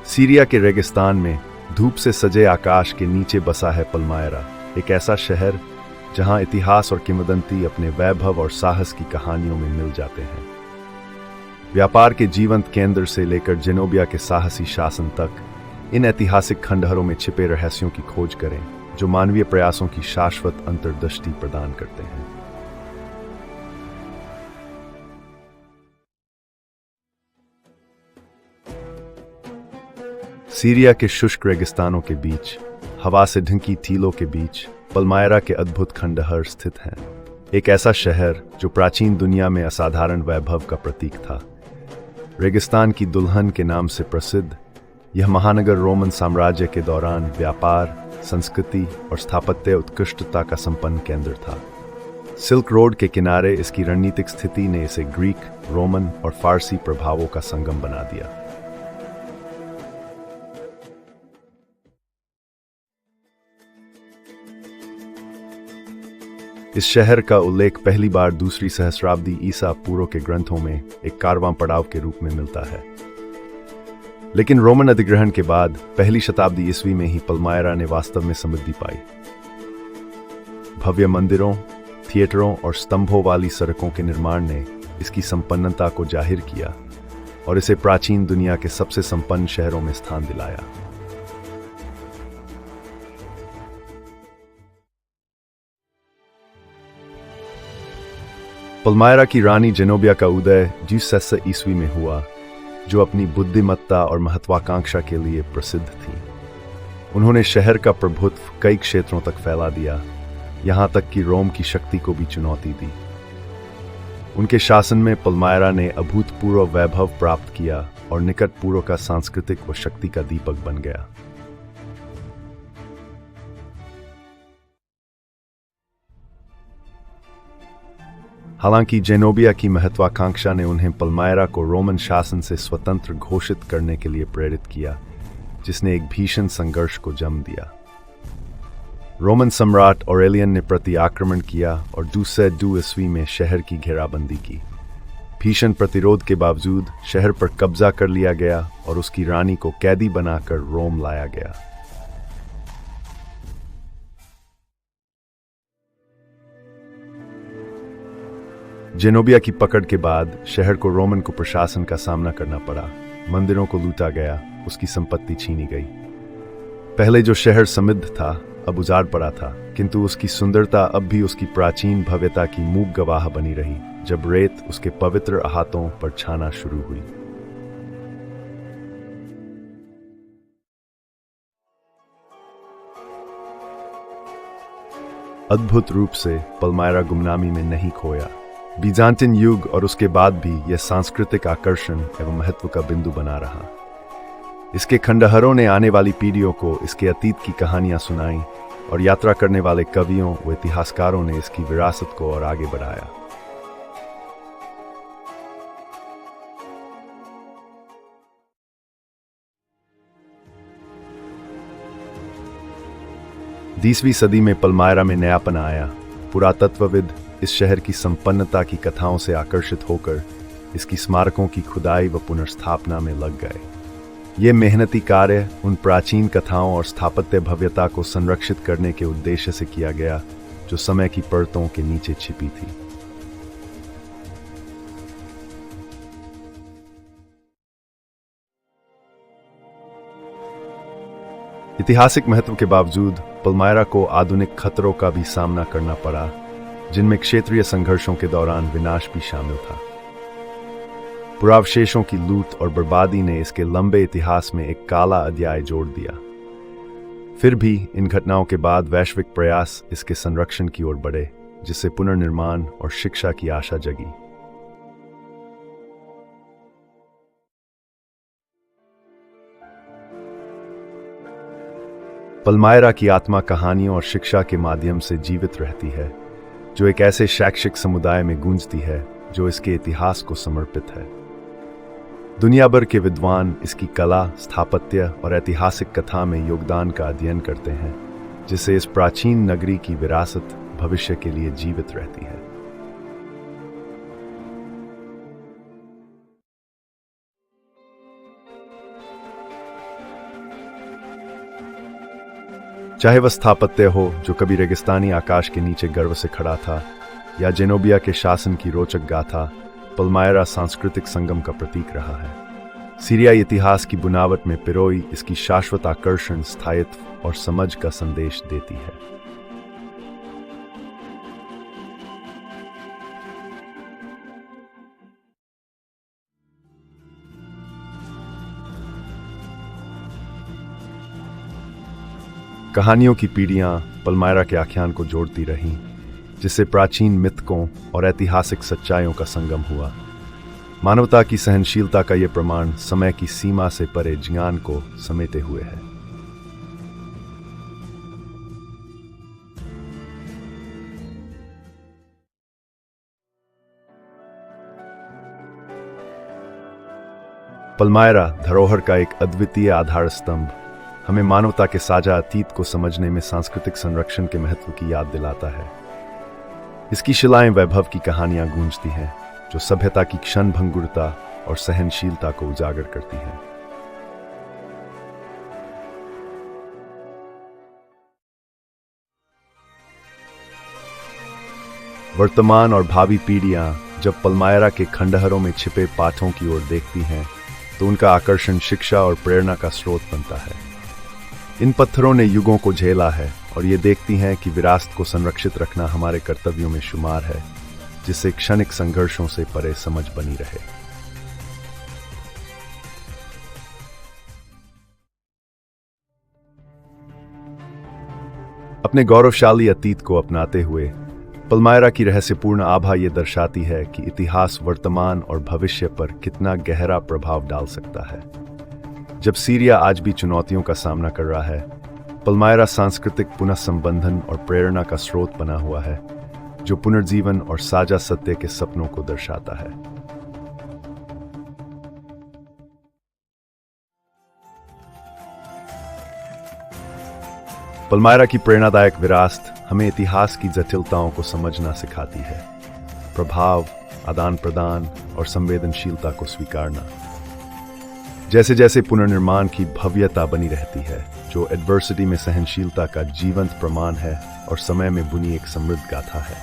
Syria के रेगिस्तान में धूप से सजे आकाश के नीचे बसा है पलमायरा, एक ऐसा शहर जहां इतिहास और किंवदंती अपने वैभव और साहस की कहानियों में मिल जाते हैं। व्यापार के जीवंत केंद्र से लेकर जेनोबिया के साहसी शासन तक, इन ऐतिहासिक खंडहरों में छिपे रहस्यों की खोज करें जो मानवीय प्रयासों की शाश्वत अंतर्दृष्टि प्रदान करते हैं। सीरिया के शुष्क रेगिस्तानों के बीच, हवा से ढंकी टीलों के बीच पलमायरा के अद्भुत खंडहर स्थित हैं। एक ऐसा शहर जो प्राचीन दुनिया में असाधारण वैभव का प्रतीक था। रेगिस्तान की दुल्हन के नाम से प्रसिद्ध, यह महानगर रोमन साम्राज्य के दौरान व्यापार, संस्कृति और स्थापत्य उत्कृष्टता का संपन्न केंद्र था। सिल्क रोड के किनारे इसकी रणनीतिक स्थिति ने इसे ग्रीक, रोमन और फारसी प्रभावों का संगम बना दिया। इस शहर का उल्लेख पहली बार दूसरी सहस्राब्दी ईसा पूर्व के ग्रंथों में एक कारवां पड़ाव के रूप में मिलता है। लेकिन रोमन अधिग्रहण के बाद पहली शताब्दी ईस्वी में ही पलमायरा ने वास्तव में समृद्धि पाई। भव्य मंदिरों, थिएटरों और स्तंभों वाली सड़कों के निर्माण ने इसकी संपन्नता को जाहिर किया और इसे प्राचीन दुनिया के सबसे संपन्न शहरों में स्थान दिलाया। पलमायरा की रानी जेनोबिया का उदय जी ईस्वी में हुआ, जो अपनी बुद्धिमत्ता और महत्वाकांक्षा के लिए प्रसिद्ध थी। उन्होंने शहर का प्रभुत्व कई क्षेत्रों तक फैला दिया, यहां तक कि रोम की शक्ति को भी चुनौती दी। उनके शासन में पलमायरा ने अभूतपूर्व वैभव प्राप्त किया और निकट पूर्व का सांस्कृतिक व शक्ति का दीपक बन गया। हालांकि जेनोबिया की महत्वाकांक्षा ने उन्हें पलमायरा को रोमन शासन से स्वतंत्र घोषित करने के लिए प्रेरित किया, जिसने एक भीषण संघर्ष को जन्म दिया। रोमन सम्राट ऑरेलियन ने प्रति आक्रमण किया और 202 ईस्वी में शहर की घेराबंदी की। भीषण प्रतिरोध के बावजूद शहर पर कब्जा कर लिया गया और उसकी रानी को कैदी बनाकर रोम लाया गया। जेनोबिया की पकड़ के बाद शहर को रोमन को प्रशासन का सामना करना पड़ा। मंदिरों को लूटा गया, उसकी संपत्ति छीनी गई। पहले जो शहर समृद्ध था, अब उजाड़ पड़ा था, किंतु उसकी सुंदरता अब भी उसकी प्राचीन भव्यता की मूक गवाह बनी रही, जब रेत उसके पवित्र हाथों पर छाना शुरू हुई। अद्भुत रूप से पलमायरा गुमनामी में नहीं खोया। बीजांटिन युग और उसके बाद भी यह सांस्कृतिक आकर्षण एवं महत्व का बिंदु बना रहा। इसके खंडहरों ने आने वाली पीढ़ियों को इसके अतीत की कहानियां सुनाई और यात्रा करने वाले कवियों व इतिहासकारों ने इसकी विरासत को और आगे बढ़ाया। बीसवीं सदी में पलमायरा में नयापन आया। पुरातत्वविद इस शहर की संपन्नता की कथाओं से आकर्षित होकर इसकी स्मारकों की खुदाई व पुनर्स्थापना में लग गए। ये मेहनती कार्य उन प्राचीन कथाओं और स्थापत्य भव्यता को संरक्षित करने के उद्देश्य से किया गया जो समय की परतों के नीचे छिपी थी। ऐतिहासिक महत्व के बावजूद पलमायरा को आधुनिक खतरों का भी सामना करना पड़ा, जिनमें क्षेत्रीय संघर्षों के दौरान विनाश भी शामिल था। पुरावशेषों की लूट और बर्बादी ने इसके लंबे इतिहास में एक काला अध्याय जोड़ दिया। फिर भी इन घटनाओं के बाद वैश्विक प्रयास इसके संरक्षण की ओर बढ़े, जिससे पुनर्निर्माण और शिक्षा की आशा जगी। पलमायरा की आत्मा कहानियों और शिक्षा के माध्यम से जीवित रहती है, जो एक ऐसे शैक्षिक समुदाय में गूंजती है जो इसके इतिहास को समर्पित है। दुनिया भर के विद्वान इसकी कला, स्थापत्य और ऐतिहासिक कथा में योगदान का अध्ययन करते हैं, जिससे इस प्राचीन नगरी की विरासत भविष्य के लिए जीवित रहती है। चाहे वह स्थापत्य हो जो कभी रेगिस्तानी आकाश के नीचे गर्व से खड़ा था, या जेनोबिया के शासन की रोचक गाथा, पल्मायरा सांस्कृतिक संगम का प्रतीक रहा है। सीरियाई इतिहास की बुनावट में पिरोई इसकी शाश्वत आकर्षण, स्थायित्व और समझ का संदेश देती है। कहानियों की पीढ़ियां पल्मायरा के आख्यान को जोड़ती रहीं, जिससे प्राचीन मिथकों और ऐतिहासिक सच्चाइयों का संगम हुआ। मानवता की सहनशीलता का यह प्रमाण समय की सीमा से परे ज्ञान को समेटे हुए है। पल्मायरा धरोहर का एक अद्वितीय आधार स्तंभ हमें मानवता के साझा अतीत को समझने में सांस्कृतिक संरक्षण के महत्व की याद दिलाता है। इसकी शिलाएं वैभव की कहानियां गूंजती हैं, जो सभ्यता की क्षणभंगुरता और सहनशीलता को उजागर करती हैं। वर्तमान और भावी पीढ़ियां जब पल्मायरा के खंडहरों में छिपे पाठों की ओर देखती हैं, तो उनका आकर्षण शिक्षा और प्रेरणा का स्रोत बनता है। इन पत्थरों ने युगों को झेला है और ये देखती हैं कि विरासत को संरक्षित रखना हमारे कर्तव्यों में शुमार है, जिससे क्षणिक संघर्षों से परे समझ बनी रहे। अपने गौरवशाली अतीत को अपनाते हुए पल्मायरा की रहस्यपूर्ण आभा ये दर्शाती है कि इतिहास वर्तमान और भविष्य पर कितना गहरा प्रभाव डाल सकता है। जब सीरिया आज भी चुनौतियों का सामना कर रहा है, पल्मायरा सांस्कृतिक पुनः संबंधन और प्रेरणा का स्रोत बना हुआ है, जो पुनर्जीवन और साझा सत्य के सपनों को दर्शाता है। पल्मायरा की प्रेरणादायक विरासत हमें इतिहास की जटिलताओं को समझना सिखाती है। प्रभाव, आदान प्रदान और संवेदनशीलता को स्वीकारना। जैसे जैसे पुनर्निर्माण की भव्यता बनी रहती है, जो एडवर्सिटी में सहनशीलता का जीवंत प्रमाण है और समय में बुनी एक समृद्ध गाथा है।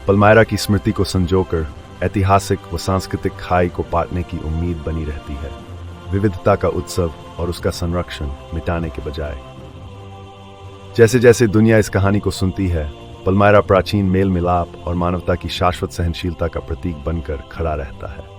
पल्मायरा की स्मृति को संजोकर ऐतिहासिक व सांस्कृतिक खाई को पाटने की उम्मीद बनी रहती है, विविधता का उत्सव और उसका संरक्षण मिटाने के बजाय। जैसे जैसे दुनिया इस कहानी को सुनती है, पल्मायरा प्राचीन मेल मिलाप और मानवता की शाश्वत सहनशीलता का प्रतीक बनकर खड़ा रहता है।